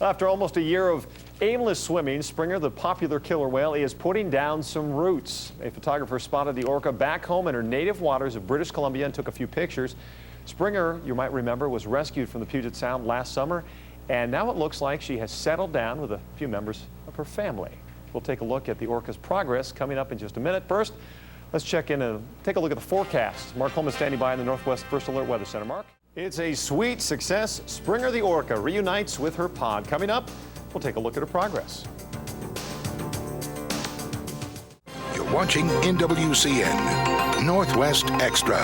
After almost a year of aimless swimming, Springer, the popular killer whale, is putting down some roots. A photographer spotted the orca back home in her native waters of British Columbia and took a few pictures. Springer, you might remember, was rescued from the Puget Sound last summer, and now it looks like she has settled down with a few members of her family. We'll take a look at the orca's progress coming up in just a minute. First, let's check in and take a look at the forecast. Mark Coleman standing by in the NorthWest First Alert Weather Center. Mark? It's a sweet success. Springer the orca reunites with her pod. Coming up, we'll take a look at her progress. You're watching NWCN, Northwest Extra.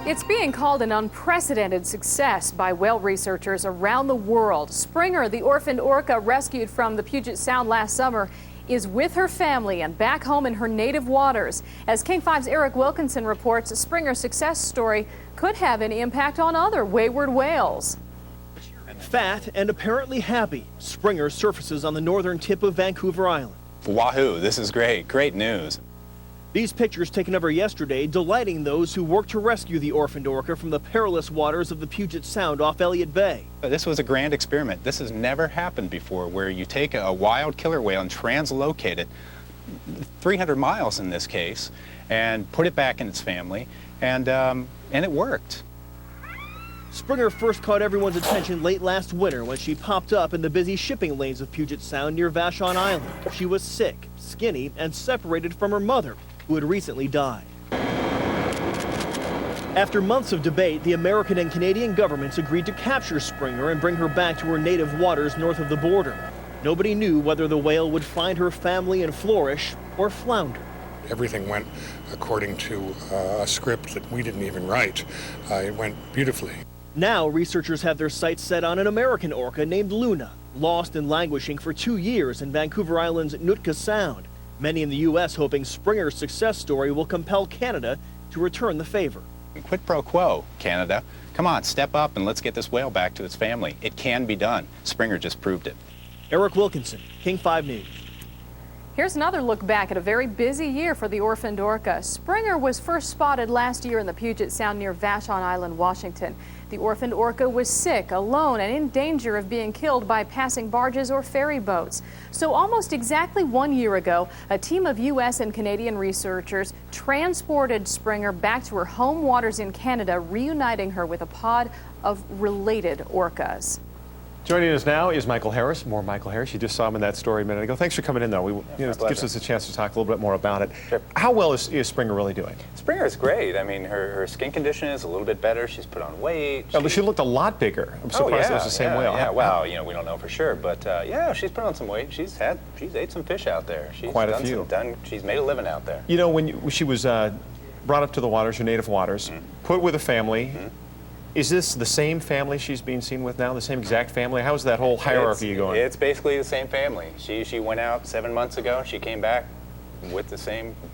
It's being called an unprecedented success by whale researchers around the world. Springer, the orphaned orca rescued from the Puget Sound last summer, is with her family and back home in her native waters. As King 5's Eric Wilkinson reports, Springer's success story could have an impact on other wayward whales. Fat and apparently happy, Springer surfaces on the northern tip of Vancouver Island. Wahoo, this is great. Great news. These pictures taken of her yesterday delighting those who worked to rescue the orphaned orca from the perilous waters of the Puget Sound off Elliott Bay. This was a grand experiment. This has never happened before, where you take a wild killer whale and translocate it 300 miles in this case and put it back in its family, and it worked. Springer first caught everyone's attention late last winter when she popped up in the busy shipping lanes of Puget Sound near Vashon Island. She was sick, skinny, and separated from her mother, who had recently died. After months of debate, the American and Canadian governments agreed to capture Springer and bring her back to her native waters north of the border. Nobody knew whether the whale would find her family and flourish or flounder. Everything went according to a script that we didn't even write. It went beautifully. Now researchers have their sights set on an American orca named Luna, lost and languishing for 2 years in Vancouver Island's Nootka Sound. Many in the U.S. hoping Springer's success story will compel Canada to return the favor. Quid pro quo, Canada. Come on, step up and let's get this whale back to its family. It can be done. Springer just proved it. Eric Wilkinson, King 5 News. Here's another look back at a very busy year for the orphaned orca. Springer was first spotted last year in the Puget Sound near Vashon Island, Washington. The orphaned orca was sick, alone, and in danger of being killed by passing barges or ferry boats. So almost exactly 1 year ago, a team of U.S. and Canadian researchers transported Springer back to her home waters in Canada, reuniting her with a pod of related orcas. Joining us now is Michael Harris. More Michael Harris. You just saw him in that story a minute ago. Thanks for coming in, though. It gives us a chance to talk a little bit more about it. Sure. How well is Springer really doing? Springer is great. I mean, her skin condition is a little bit better. She's put on weight. She looked a lot bigger. I'm surprised it was the same whale. Yeah, well, we don't know for sure, but yeah, she's put on some weight. She's ate some fish out there. She's quite a few. She's made a living out there. You know, when she was brought up to the waters, her native waters, put with a family. Is this the same family she's being seen with now, the same exact family? How's that whole hierarchy going? It's basically the same family. She went out 7 months ago. She came back with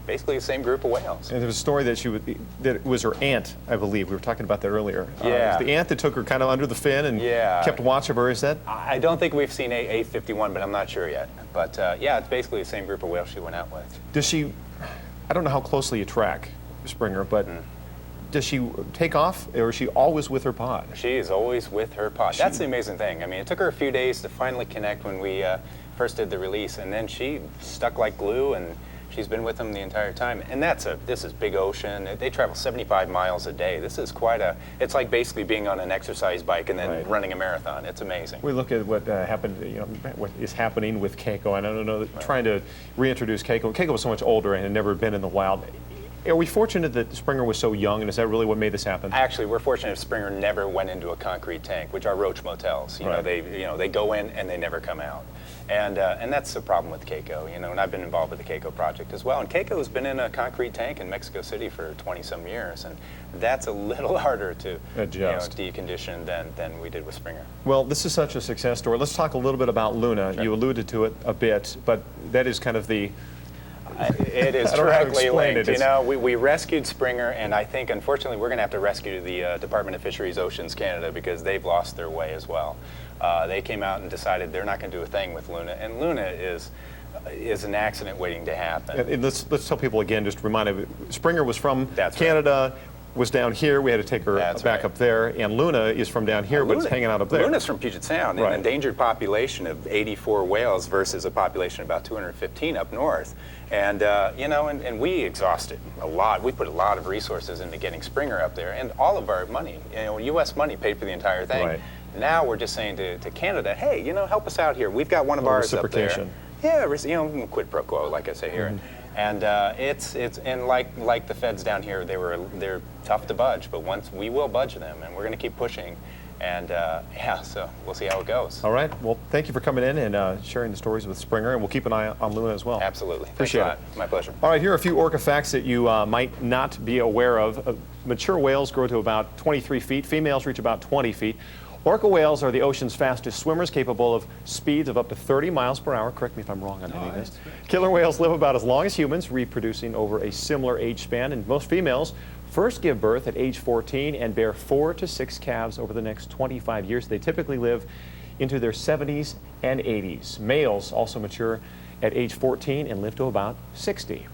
basically the same group of whales. And there was a story that that it was her aunt, I believe. We were talking about that earlier. Yeah. It was the aunt that took her kind of under the fin and kept watch of her. Is that? I don't think we've seen A51, but I'm not sure yet. But yeah, it's basically the same group of whales she went out with. Does she? I don't know how closely you track Springer, but. Does she take off, or is she always with her pod? She is always with her pod. That's the amazing thing. I mean, it took her a few days to finally connect when we first did the release, and then she stuck like glue, and she's been with them the entire time. And this is big ocean. They travel 75 miles a day. This is it's like basically being on an exercise bike and then running a marathon. It's amazing. We look at what happened, what is happening with Keiko, and I don't know, trying to reintroduce Keiko. Keiko was so much older and had never been in the wild. Are we fortunate that Springer was so young, and is that really what made this happen? Actually, we're fortunate if Springer never went into a concrete tank, which are roach motels. They go in and they never come out, and that's the problem with Keiko. And I've been involved with the Keiko project as well. And Keiko has been in a concrete tank in Mexico City for 20-some years, and that's a little harder to decondition than we did with Springer. Well, this is such a success story. Let's talk a little bit about Luna. Sure. You alluded to it a bit, but that is kind of the. It is directly linked. We rescued Springer, and I think, unfortunately, we're going to have to rescue the Department of Fisheries Oceans Canada because they've lost their way as well. They came out and decided they're not going to do a thing with Luna, and Luna is an accident waiting to happen. And let's tell people again, just to remind them, Springer was from Canada. was down here. We had to take her That's back right. up there. And Luna is from down here, but it's hanging out up there. Luna's from Puget Sound, Right. an endangered population of 84 whales versus a population of about 215 up north. And, you know, and we exhausted a lot. We put a lot of resources into getting Springer up there, and all of our money, you know, U.S. money paid for the entire thing. Right. Now we're just saying to Canada, hey, you know, help us out here. We've got one of ours up there. Reciprocation. Yeah, you know, quid pro quo, like I say here. And it's like the feds down here, they're tough to budge, but once we will budge them, and we're going to keep pushing. And yeah, so we'll see how it goes. All right. Well, thank you for coming in and sharing the stories with Springer, and we'll keep an eye on Luna as well. Absolutely. Appreciate Thanks a lot. My pleasure. All right, here are a few orca facts that you might not be aware of. Mature whales grow to about 23 feet. Females reach about 20 feet. Orca whales are the ocean's fastest swimmers, capable of speeds of up to 30 miles per hour. Correct me if I'm wrong on any of this. Killer whales live about as long as humans, reproducing over a similar age span, and most females first give birth at age 14 and bear 4 to 6 calves over the next 25 years. They typically live into their 70s and 80s. Males also mature at age 14 and live to about 60.